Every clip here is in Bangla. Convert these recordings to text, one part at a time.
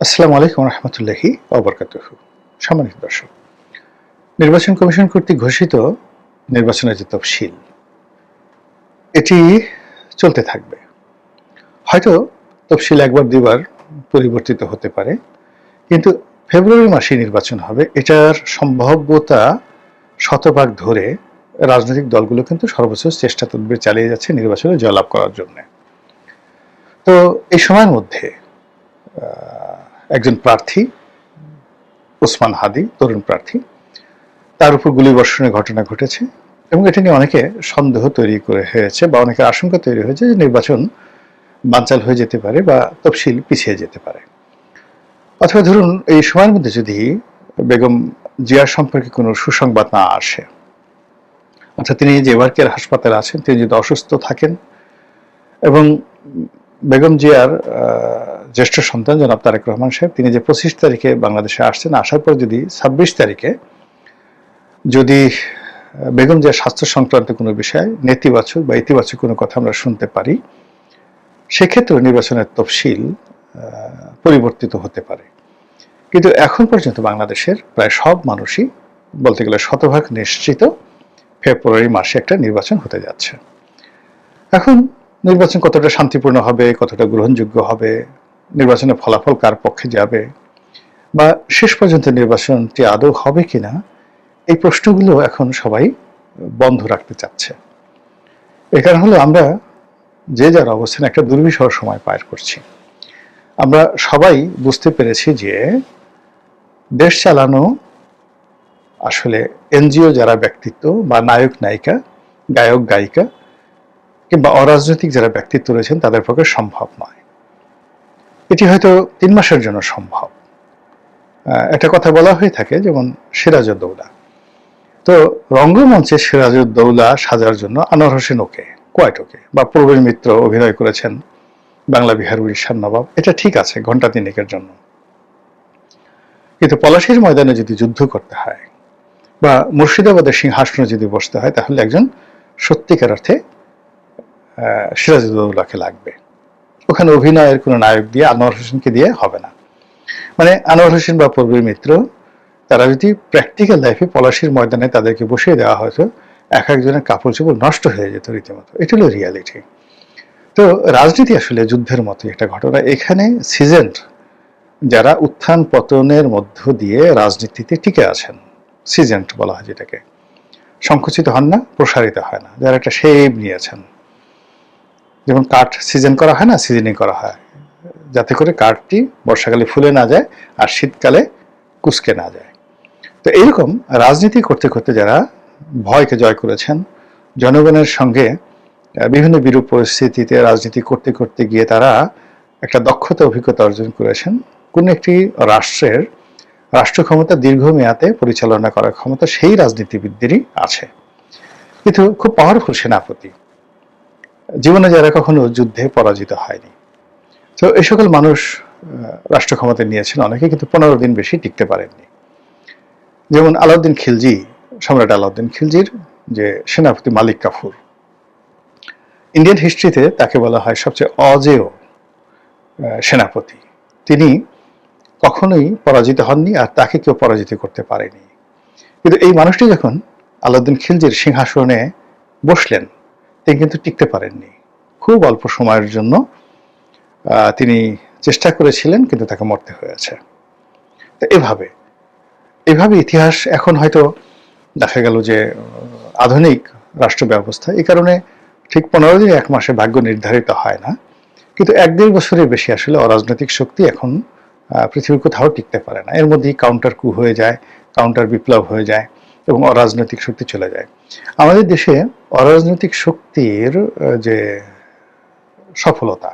আসসালামু আলাইকুম রহমতুল্লাহি ওবরকাতুহু। সম্মানিত দর্শক, নির্বাচন কমিশন কর্তৃক ঘোষিত নির্বাচনের যে তফসিল, এটি চলতে থাকবে। হয়তো তফসিল একবার দুবার পরিবর্তিত হতে পারে, কিন্তু ফেব্রুয়ারি মাসে নির্বাচন হবে এটার সম্ভাব্যতা শতভাগ ধরে রাজনৈতিক দলগুলো কিন্তু সর্বোচ্চ চেষ্টা তদবির চালিয়ে যাচ্ছে নির্বাচনে জয়লাভ করার জন্য। তো এই সময়ের মধ্যে একজন প্রার্থী ওসমান হাদি, তরুণ প্রার্থী, তার উপর গুলিবর্ষণের ঘটনা ঘটেছে এবং এটা নিয়ে অনেকে সন্দেহ তৈরি করে হয়েছে বা অনেকের আশঙ্কা তৈরি হয়েছে যে নির্বাচন বানচাল হয়ে যেতে পারে বা তফসিল পিছিয়ে যেতে পারে। অথবা ধরুন এই সময়ের মধ্যে যদি বেগম জিয়ার সম্পর্কে কোনো সুসংবাদ না আসে, অর্থাৎ তিনি যে এবার কেয়ার হাসপাতালে আছেন, তিনি যদি অসুস্থ থাকেন এবং বেগম জিয়ার জ্যেষ্ঠ সন্তান জনাব তারেক রহমান সাহেব, তিনি যে 25 তারিখে বাংলাদেশে আসছেন, আসার পর যদি 26 তারিখে যদি বেগম জিয়ার স্বাস্থ্য সংক্রান্ত কোনো বিষয় নেতিবাচক বা ইতিবাচক কোনো কথা আমরা শুনতে পারি, সেক্ষেত্রে নির্বাচনের তফসিল পরিবর্তিত হতে পারে। কিন্তু এখন পর্যন্ত বাংলাদেশের প্রায় সব মানুষই বলতে গেলে শতভাগ নিশ্চিত ফেব্রুয়ারি মাসে একটা নির্বাচন হতে যাচ্ছে। এখন নির্বাচন কতটা শান্তিপূর্ণ হবে, কতটা গ্রহণযোগ্য হবে, নির্বাচনের ফলাফল কার পক্ষে যাবে, বা শেষ পর্যন্ত নির্বাচনটি আদৌ হবে কিনা, এই প্রশ্নগুলো এখন সবাই বন্ধ রাখতে চাচ্ছে। এ কারণ হলো আমরা যে যার অবস্থানে একটা দুর্বিষহ সময় পার করছি। আমরা সবাই বুঝতে পেরেছি যে দেশ চালানো আসলে এনজিও যারা ব্যক্তিত্ব বা নায়ক নায়িকা, গায়ক গায়িকা কিংবা অরাজনৈতিক যারা ব্যক্তিত্ব রয়েছেন তাদের পক্ষে সম্ভব নয়। এটি হয়তো 3 মাসের জন্য সম্ভব। একটা কথা বলা হয়ে থাকে, যেমন সিরাজউদ্দৌলা, তো রঙ্গমঞ্চে সিরাজউদ্দৌলা সাজার জন্য আনোয়ার হোসেন কোয়াইট বা প্রবীণ মিত্র অভিনয় করেছেন বাংলা বিহার উড়িষ্যার নবাব, এটা ঠিক আছে ঘন্টা 3 জন্য। কিন্তু পলাশীর ময়দানে যদি যুদ্ধ করতে হয় বা মুর্শিদাবাদের সিংহাসনে যদি বসতে হয়, তাহলে একজন সত্যিকার অর্থে সিরাজউদ্দৌলাকে লাগবে। ওখানে অভিনয়ের কোনো নায়ক দিয়ে আনোয়ার হোসেনকে দিয়ে হবে না। মানে আনোয়ার হোসেন বা প্রবীণ মিত্র, তারা যদি প্র্যাকটিক্যাল লাইফে পলাশীর ময়দানে তাদেরকে বসিয়ে দেওয়া হতো, এক একজনের কাপড় চোপড় নষ্ট হয়ে যেত রীতিমতো। এটা হলো রিয়ালিটি। তো রাজনীতি আসলে যুদ্ধের মতো একটা ঘটনা। এখানে সিজেন্ট যারা উত্থান পতনের মধ্য দিয়ে রাজনীতিতে টিকে আছেন, সিজেন্ট বলা হয় যেটাকে, সংকুচিত হন না, প্রসারিত হয় না, যারা একটা শেপ নিয়েছেন। যেমন কাঠ সিজন করা হয় না, সিজনিং করা হয় যাতে করে কাঠটি বর্ষাকালে ফুলে না যায় আর শীতকালে কুঁচকে না যায়। তো এইরকম রাজনীতি করতে করতে যারা ভয়কে জয় করেছেন, জনগণের সঙ্গে বিভিন্ন বিরূপ পরিস্থিতিতে রাজনীতি করতে করতে গিয়ে তারা একটা দক্ষতা অভিজ্ঞতা অর্জন করেছেন, কোন একটি রাষ্ট্রের রাষ্ট্র ক্ষমতা দীর্ঘমেয়াদে পরিচালনা করার ক্ষমতা সেই রাজনীতিবিদদেরই আছে। কিন্তু খুব পাওয়ারফুল সেনাপতি, জীবনে যারা কখনো যুদ্ধে পরাজিত হয়নি। তো এই সকল মানুষ রাষ্ট্র ক্ষমতা নিয়েছেন অনেকে, কিন্তু 15 দিন বেশি টিকতে পারেননি। যেমন আলাউদ্দিন খিলজি, সম্রাট আলাউদ্দিন খিলজির যে সেনাপতি মালিক কাফুর, ইন্ডিয়ান হিস্ট্রিতে তাকে বলা হয় সবচেয়ে অজেয় সেনাপতি। তিনি কখনোই পরাজিত হননি আর তাকে কেউ পরাজিত করতে পারেনি। কিন্তু এই মানুষটি যখন আলাউদ্দিন খিলজির সিংহাসনে বসলেন, তিনি কিন্তু টিকতে পারেননি। খুব অল্প সময়ের জন্য তিনি চেষ্টা করেছিলেন, কিন্তু তাকে মরতে হয়েছে। তো এভাবে ইতিহাস এখন হয়তো দেখা গেল যে আধুনিক রাষ্ট্র ব্যবস্থা, এই কারণে ঠিক 15 দিন 1 মাসে ভাগ্য নির্ধারিত হয় না, কিন্তু 1-1.5 বছরের বেশি আসলে অরাজনৈতিক শক্তি এখন পৃথিবীর কোথাও টিকতে পারে না। এর মধ্যেই কাউন্টার কু হয়ে যায়, কাউন্টার বিপ্লব হয়ে যায় এবং অরাজনৈতিক শক্তি চলে যায়। আমাদের দেশে অরাজনৈতিক শক্তির যে সফলতা,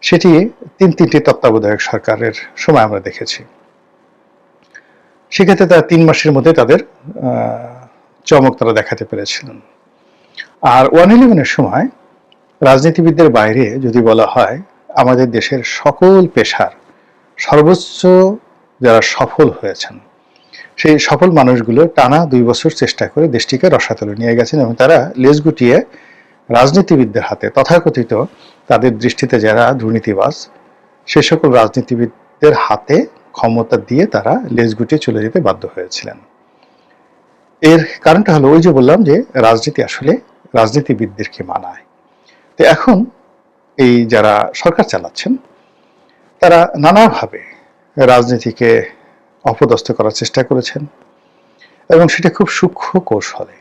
সেটি 3টি তত্ত্বাবধায়ক সরকারের সময় আমরা দেখেছি। সেক্ষেত্রে তারা 3 মাসের মধ্যে তাদের চমক তারা দেখাতে পেরেছিলেন। আর 111-এর সময় রাজনীতিবিদদের বাইরে যদি বলা হয়, আমাদের দেশের সকল পেশার সর্বোচ্চ যারা সফল হয়েছেন, সেই সফল মানুষগুলো টানা 2 বছর চেষ্টা করে দেশটিকে রসাতলে নিয়ে গেছেন এবং তারা লেজ গুটিয়ে রাজনীতিবিদদের হাতে, তথাকথিত তাদের দৃষ্টিতে যারা দুর্নীতিবাজ, সে সকল রাজনীতিবিদ লোকদের হাতে ক্ষমতা দিয়ে তারা লেজ গুটিয়ে চলে যেতে বাধ্য হয়েছিলেন। এর কারণটা হলো ওই যে বললাম যে রাজনীতি আসলে রাজনীতিবিদদেরকে মানায়। তো এখন এই যারা সরকার চালাচ্ছেন তারা নানাভাবে রাজনীতিকে অপদস্থ করার চেষ্টা করেছেন এবং সেটা খুব সূক্ষ্ম কৌশলে।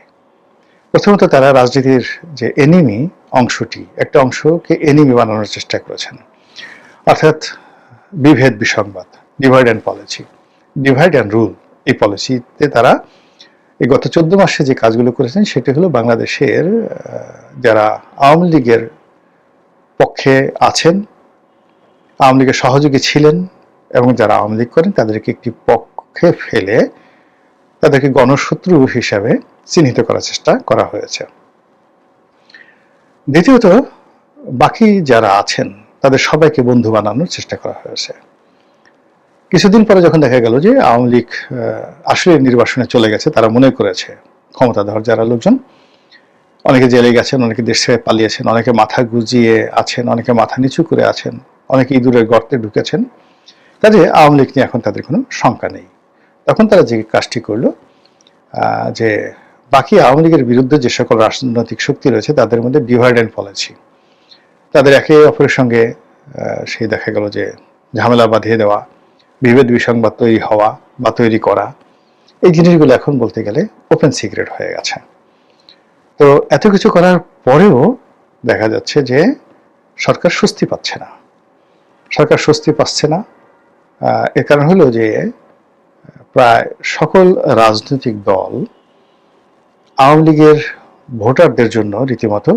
প্রথমত তারা রাজনীতির যে এনিমি অংশটি, একটা অংশকে এনিমি বানানোর চেষ্টা করেছেন, অর্থাৎ বিভেদ বিসংবাদ, divide and policy, divide and rule, এই পলিসিতে তারা এই গত 14 মাসে যে কাজগুলো করেছেন সেটি হলো বাংলাদেশের যারা আওয়ামী লীগের পক্ষে আছেন, আওয়ামী লীগের সহযোগী ছিলেন এবং যারা আওয়ামী লীগ করেন তাদেরকে একটি পক্ষে ফেলে তাদেরকে গণশত্রু হিসাবে চিহ্নিত করার চেষ্টা করা হয়েছে। দ্বিতীয়ত বাকি যারা আছেন তাদের সবাইকে বন্ধু বানানোর চেষ্টা করা হয়েছে। কিছুদিন পরে যখন দেখা গেল যে আওয়ামী লীগ আসলে নির্বাসনে চলে গেছে, তারা মনে করেছে ক্ষমতাধর যারা লোকজন, অনেকে জেলে গেছেন, অনেকে দেশ ছেড়ে পালিয়েছেন, অনেকে মাথা গুজিয়ে আছেন, অনেকে মাথা নিচু করে আছেন, অনেকে ইঁদুরের গর্তে ঢুকেছেন, কাজে আওয়ামী লীগ নিয়ে এখন তাদের কোনো শঙ্কা নেই। তখন তারা যে কাজটি করলো যে বাকি আওয়ামী লীগের বিরুদ্ধে যে সকল রাজনৈতিক শক্তি রয়েছে তাদের মধ্যে ডিভাইড অ্যান্ড পলিসি, তাদের একে অপরের সঙ্গে সেই দেখা গেল যে ঝামেলা বাঁধিয়ে দেওয়া, বিভেদ বিসংবাদ তৈরি হওয়া বা তৈরি করা, এই জিনিসগুলো এখন বলতে গেলে ওপেন সিক্রেট হয়ে গেছে। তো এত কিছু করার পরেও দেখা যাচ্ছে যে সরকার স্বস্তি পাচ্ছে না। সরকার স্বস্তি পাচ্ছে না, এর কারণ হলো যে প্রায় সকল রাজনৈতিক দল আওয়ামী লীগের ভোটারদের জন্য রীতিমতো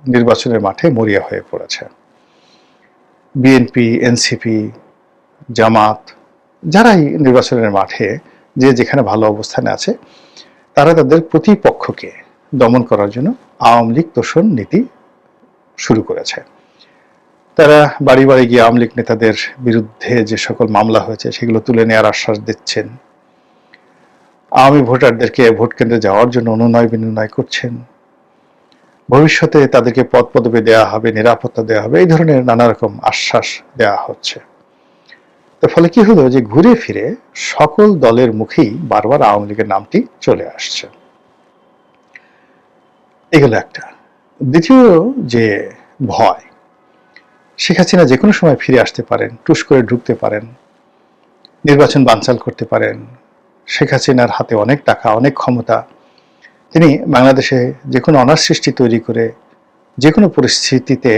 নির্বাচনের মাঠে মরিয়া হয়ে পড়েছে। বিএনপি, এনসিপি, জামাত, যারাই নির্বাচনের মাঠে যে যেখানে ভালো অবস্থানে আছে তারা তাদের প্রতিপক্ষকে দমন করার জন্য আওয়ামী লীগ তোষণ নীতি শুরু করেছে। তারা বাড়ি বাড়ি গিয়ে আওয়ামী লীগ নেতাদের বিরুদ্ধে যে সকল মামলা হয়েছে সেগুলো তুলে নেওয়ার আশ্বাস দিচ্ছেন, আওয়ামী ভোটারদেরকে ভোট কেন্দ্রে যাওয়ার জন্য অনুনয় বিনয় করছেন, ভবিষ্যতে তাদেরকে পদ পদবি দেওয়া হবে, নিরাপত্তা দেওয়া হবে, এই ধরনের নানা রকম আশ্বাস দেওয়া হচ্ছে। তো ফলে কি হলো যে ঘুরে ফিরে সকল দলের মুখেই বারবার আওয়ামী লীগের নামটি চলে আসছে। এগুলো একটা। দ্বিতীয় যে ভয়, শেখ হাসিনা যে কোনো সময় ফিরে আসতে পারেন, টুস করে ঢুকতে পারেন, নির্বাচন বানচাল করতে পারেন। শেখ হাসিনার হাতে অনেক টাকা, অনেক ক্ষমতা, তিনি বাংলাদেশে যে কোনো অনার সৃষ্টি তৈরি করে যে কোনো পরিস্থিতিতে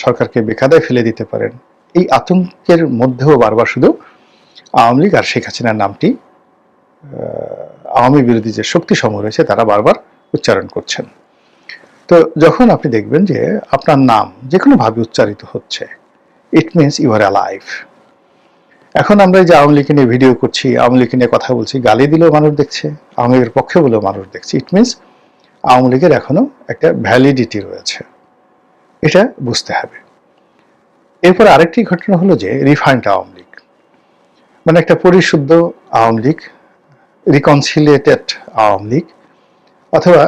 সরকারকে বেকায়দায় ফেলে দিতে পারেন। এই আতঙ্কের মধ্যেও বারবার শুধু আওয়ামী লীগ আর শেখ হাসিনার নামটি আওয়ামী বিরোধী যে শক্তি সমূহ রয়েছে তারা বারবার উচ্চারণ করছেন। তো যখন আপনি দেখবেন যে আপনার নাম যে কোনোভাবে উচ্চারিত হচ্ছে, it means you are alive. এখন আমরা যে আওয়ামী লীগকে নিয়ে ভিডিও করছি, আওয়ামী লীগকে নিয়ে কথা বলছি, গালি দিলেও মানুষ দেখছে, আওয়ামী লীগের পক্ষে বলেও মানুষ দেখছে, ইট মিনস আওয়ামী লীগের এখনো একটা ভ্যালিডিটি রয়েছে, এটা বুঝতে হবে। এরপর আরেকটি ঘটনা হলো যে রিফাইন্ড আওয়ামী লীগ, মানে একটা পরিশুদ্ধ আওয়ামী লীগ, রিকনসিলিয়েটেড আওয়ামী লীগ, অথবা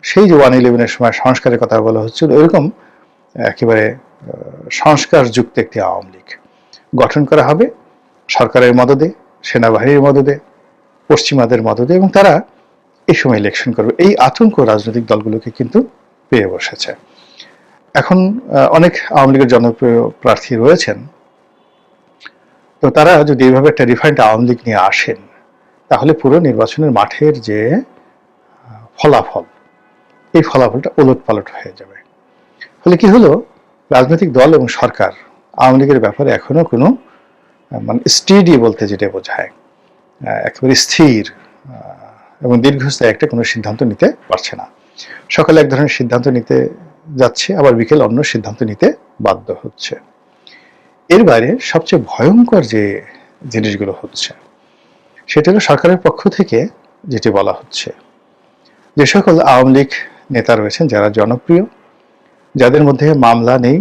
সেই যে 1/11-এর সময় সংস্কারের কথা বলা হচ্ছিল এরকম একেবারে সংস্কারযুক্ত একটি আওয়ামী লীগ গঠন করা হবে সরকারের মদদে, সেনাবাহিনীর মদদে, পশ্চিমাদের মদদে, এবং তারা এই সময় ইলেকশন করবে। এই আতঙ্ক রাজনৈতিক দলগুলোকে কিন্তু পেয়ে বসেছে। এখন অনেক আওয়ামী লীগের জনপ্রিয় প্রার্থী রয়েছেন, তো তারা যদি এইভাবে একটা রিফাইন্ড আওয়ামী লীগ নিয়ে আসেন তাহলে পুরো নির্বাচনের মাঠের যে ফলাফল, এই ফলাফলটা ওলটপালট হয়ে যাবে। ফলে কি হলো, রাজনৈতিক দল এবং সরকার আওয়ামী লীগের ব্যাপারে এখনো কোনো মানে স্টেডি বলতে যেটা বোঝায় একেবারে স্থির এবং দীর্ঘস্থায়ী একটা কোনো সিদ্ধান্ত নিতে পারছে না। সকালে এক ধরনের সিদ্ধান্ত নিতে যাচ্ছে, আবার বিকেল অন্য সিদ্ধান্ত নিতে বাধ্য হচ্ছে। এর বাইরে সবচেয়ে ভয়ঙ্কর যে জিনিসগুলো হচ্ছে সেটা হলো সরকারের পক্ষ থেকে যেটি বলা হচ্ছে, যে সকল আওয়ামী লীগ নেতা রয়েছেন যারা জনপ্রিয়, যাদের মধ্যে মামলা নেই,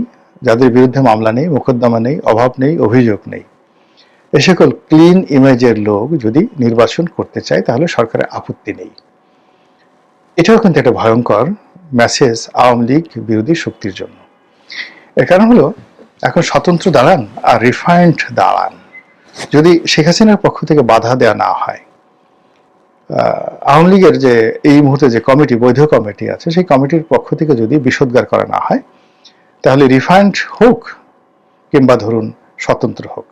যাদের বিরুদ্ধে মামলা নেই, মোকদ্দমা নেই, অভাব নেই, অভিযোগ নেই, এ সকল ক্লিন ইমেজের লোক যদি নির্বাচন করতে চায় তাহলে সরকারের আপত্তি নেই। এটাও কিন্তু একটা ভয়ঙ্কর মেসেজ আওয়ামী লীগ বিরোধী শক্তির জন্য। এর কারণ হলো এখন স্বতন্ত্র দাঁড়ান আর রিফাইন্ড দাঁড়ান, যদি শেখ হাসিনার পক্ষ থেকে বাধা দেওয়া না হয়, আওয়ামী লীগের যে এই মুহূর্তে যে কমিটি, বৈধ কমিটি আছে, সেই কমিটির পক্ষ থেকে যদি বিষোদ্গার করা না হয়, তাহলে রিফাইন্ড হোক কিংবা ধরুন স্বতন্ত্র হোক,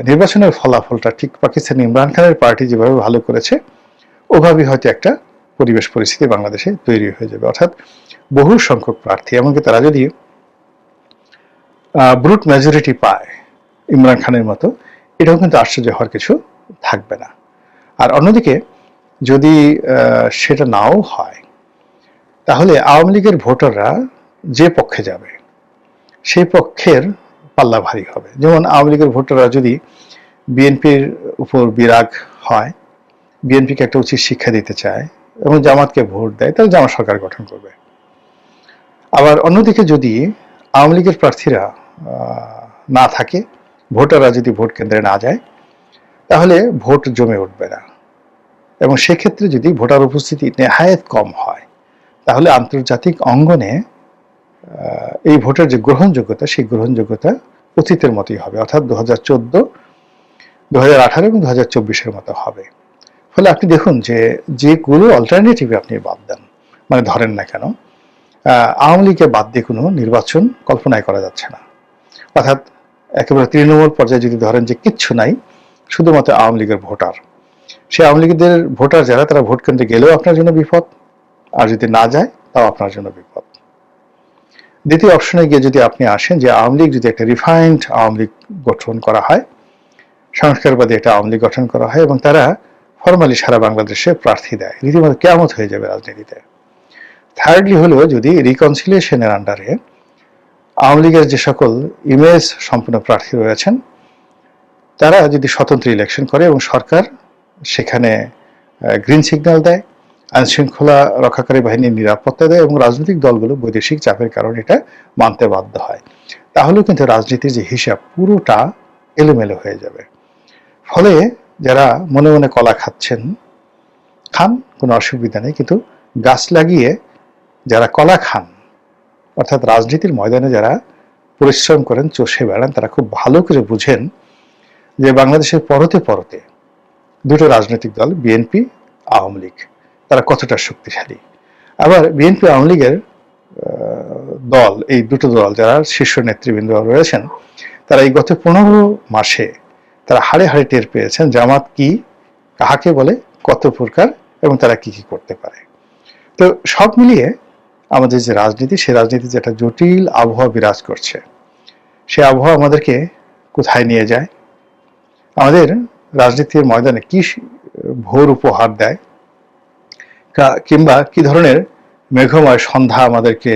নির্বাচনের ফলাফলটা ঠিক পাকিস্তান ইমরান খানের পার্টি যেভাবে ভালো করেছে ওভাবেই হয়তো একটা পরিবেশ পরিস্থিতি বাংলাদেশে তৈরি হয়ে যাবে। অর্থাৎ বহু সংখ্যক প্রার্থী, এমনকি তারা যদি ব্রুট মেজরিটি পায় ইমরান খানের মতো, এটাও কিন্তু আশ্চর্য হওয়ার কিছু থাকবে না। আর অন্যদিকে যদি সেটা নাও হয়, তাহলে আওয়ামী লীগের ভোটাররা যে পক্ষে যাবে সেই পক্ষের পাল্লা ভারী হবে। যেমন আওয়ামী লীগের ভোটাররা যদি বিএনপির উপর বিরাগ হয়, বিএনপিকে একটা উচিত শিক্ষা দিতে চায় এবং জামাতকে ভোট দেয়, তাহলে জামাত সরকার গঠন করবে। আবার অন্যদিকে যদি আওয়ামী লীগের প্রার্থীরা না থাকে, ভোটাররা যদি ভোট কেন্দ্রে না যায়, তাহলে ভোট জমে উঠবে না। এবং সেক্ষেত্রে যদি ভোটার উপস্থিতি নেহায়েত কম হয়, তাহলে আন্তর্জাতিক অঙ্গনে এই ভোটের যে গ্রহণযোগ্যতা, সেই গ্রহণযোগ্যতা অতীতের মতোই হবে, অর্থাৎ 2014, 2018 এবং 2024-এর মতো হবে। ফলে আপনি দেখুন যে যেগুলো অল্টারনেটিভ আপনি বাদ দেন, মানে ধরেন না কেন, আওয়ামী লীগকে বাদ দিয়ে কোনো নির্বাচন কল্পনাই করা যাচ্ছে না। অর্থাৎ একেবারে তৃণমূল পর্যায়ে যদি ধরেন যে কিচ্ছু নাই, শুধুমাত্র আওয়ামী লীগের ভোটার, সে আওয়ামী লীগের ভোটার যারা, তারা ভোট কেন্দ্রে গেলেও আপনার জন্য বিপদ, আর যদি না যায় তাও আপনার জন্য বিপদ। দ্বিতীয় অপশনে গিয়ে যদি আপনি আসেন যে আওয়ামী লীগ যদি একটা রিফাইন্ড আওয়ামী লীগ গঠন করা হয়, সংস্কারবাদী একটা আওয়ামী লীগ গঠন করা হয় এবং তারা ফরমালি সারা বাংলাদেশে প্রার্থী দেয়, রীতিমতো কেয়ামত হয়ে যাবে রাজনীতিতে। থার্ডলি হলো যদি রিকনসিলিয়েশনের আন্ডারে আওয়ামী লীগের যে সকল ইমেজ সম্পন্ন প্রার্থী রয়েছেন, তারা যদি স্বতন্ত্র ইলেকশন করে এবং সরকার সেখানে গ্রিন সিগন্যাল দেয়, আইন শৃঙ্খলা রক্ষাকারী বাহিনীর নিরাপত্তা দেয় এবং রাজনৈতিক দলগুলো বৈদেশিক চাপের কারণে এটা মানতে বাধ্য হয়, তাহলেও কিন্তু রাজনীতির যে হিসাব পুরোটা এলোমেলো হয়ে যাবে। ফলে যারা মনে মনে কলা খাচ্ছেন, খান, কোনো অসুবিধা নেই, কিন্তু গাছ লাগিয়ে যারা কলা খান, অর্থাৎ রাজনীতির ময়দানে যারা পরিশ্রম করেন, চষে বেড়ান, তারা খুব ভালো করে বুঝেন যে বাংলাদেশের পরতে পরতে দুটো রাজনৈতিক দল, বিএনপি, আওয়ামী লীগ, তারা কতটা শক্তিশালী। আবার বিএনপি, আওয়ামী লীগের দল, এই দুটো দল যারা শীর্ষ নেতৃবৃন্দ রয়েছেন, তারা এই গত 15 মাসে তারা হাড়ে হাড়ে টের পেয়েছেন জামাত কি, কাহাকে বলে, কত প্রকার এবং তারা কি কি করতে পারে। তো সব মিলিয়ে আমাদের যে রাজনীতি, সেই রাজনীতি যে একটা জটিল আবহাওয়া বিরাজ করছে, সে আবহাওয়া আমাদেরকে কোথায় নিয়ে যায়, আমাদের রাজনীতির ময়দানে কি ভোর উপহার দেয়, কিংবা কি ধরনের মেঘময় সন্ধ্যা আমাদেরকে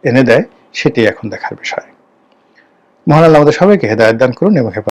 এনে দেয়, সেটাই এখন দেখার বিষয়। মহান আল্লাহ আমাদের সবাইকে হেদায়েত দান করুন এবং